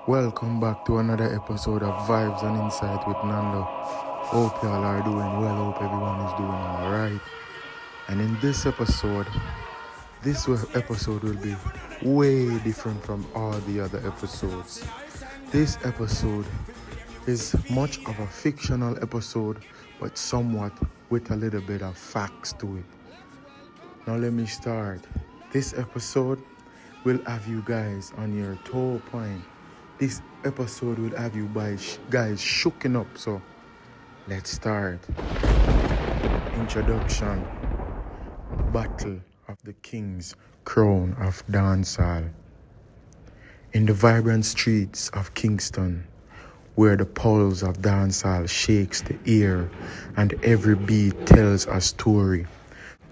Welcome back to another episode of Vibes and Insight with Nando. Hope y'all are doing well. Hope everyone is doing alright. And in this episode will be way different from all the other episodes. This episode is much of a fictional episode, but somewhat with a little bit of facts to it. Now let me start. This episode will have you guys on your toe point. This episode will have you guys shooken up, so let's start. Introduction. Battle of the King's Crown of Dancehall. In the vibrant streets of Kingston, where the pulse of dancehall shakes the air and every beat tells a story,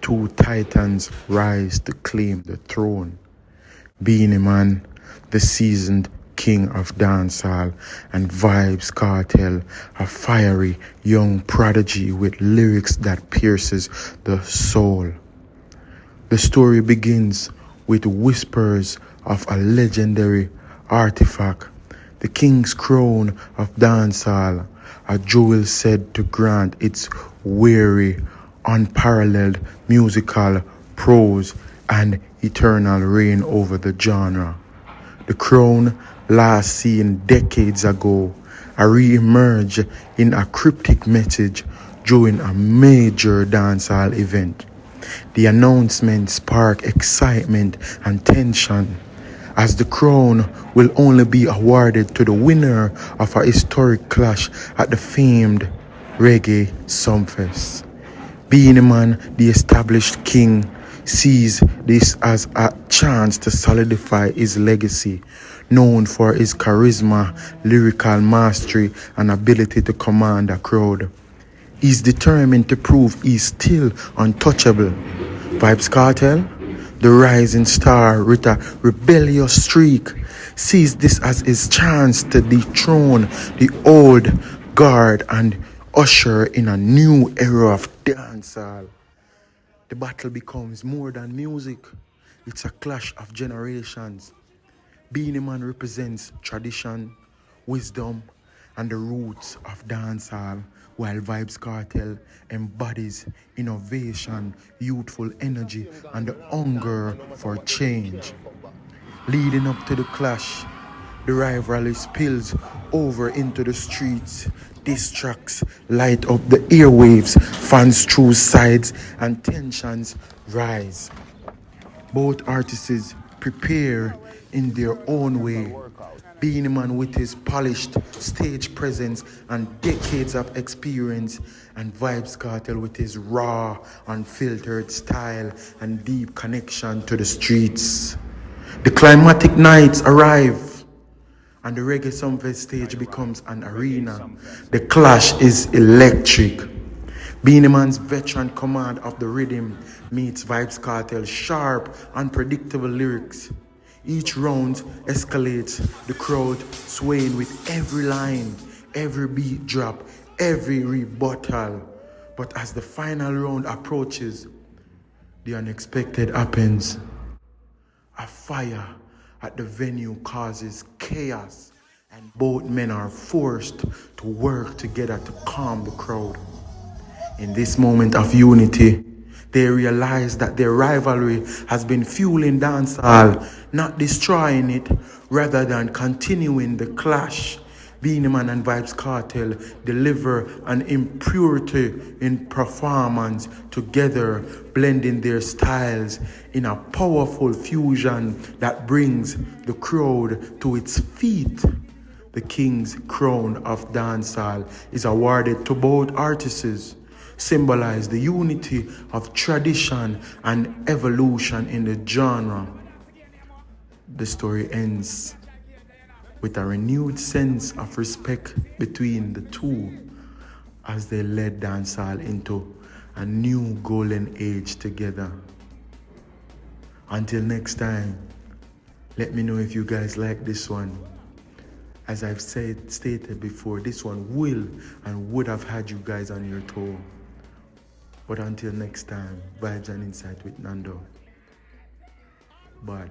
two titans rise to claim the throne. Beenie Man, the seasoned King of Dancehall, and Vybz Kartel, a fiery young prodigy with lyrics that pierces the soul. The story begins with whispers of a legendary artifact, the King's Crown of Dancehall, a jewel said to grant its weary, unparalleled musical prose and eternal reign over the genre. The crown, last seen decades ago, re-emerged in a cryptic message during a major dancehall event. The announcement sparked excitement and tension, as the crown will only be awarded to the winner of a historic clash at the famed Reggae Sumfest. Beenie Man, the established king, sees this as a chance to solidify his legacy, known for his charisma, lyrical mastery, and ability to command a crowd. He's determined to prove he's still untouchable. Vybz Kartel, the rising star with a rebellious streak, sees this as his chance to dethrone the old guard and usher in a new era of dancehall. The battle becomes more than music. It's a clash of generations. Beenie Man represents tradition, wisdom, and the roots of dancehall, while Vybz Kartel embodies innovation, youthful energy, and the hunger for change. Leading up to the clash, the rivalry spills over into the streets. Diss tracks light up the airwaves, fans choose sides, and tensions rise. Both artists prepare in their own way. Beenie Man with his polished stage presence and decades of experience, and Vybz Kartel with his raw, unfiltered style and deep connection to the streets. The climatic nights arrive, and the Reggae Sumfest stage becomes an arena. The clash is electric. Beenie Man's veteran command of the rhythm meets Vybz Kartel's sharp, unpredictable lyrics. Each round escalates, the crowd swaying with every line, every beat drop, every rebuttal. But as the final round approaches, the unexpected happens. A fire at the venue causes chaos, and both men are forced to work together to calm the crowd. In this moment of unity, they realize that their rivalry has been fueling dancehall, not destroying it, rather than continuing the clash. Beenie Man and Vybz Kartel deliver an impurity in performance together, blending their styles in a powerful fusion that brings the crowd to its feet. The King's Crown of Dancehall is awarded to both artists, symbolize the unity of tradition and evolution in the genre. The story ends with a renewed sense of respect between the two as they led dancehall into a new golden age together. Until next time, let me know if you guys like this one. As I've stated before, this one will and would have had you guys on your toe. But until next time, Vibes and Insight with Nando. Bad.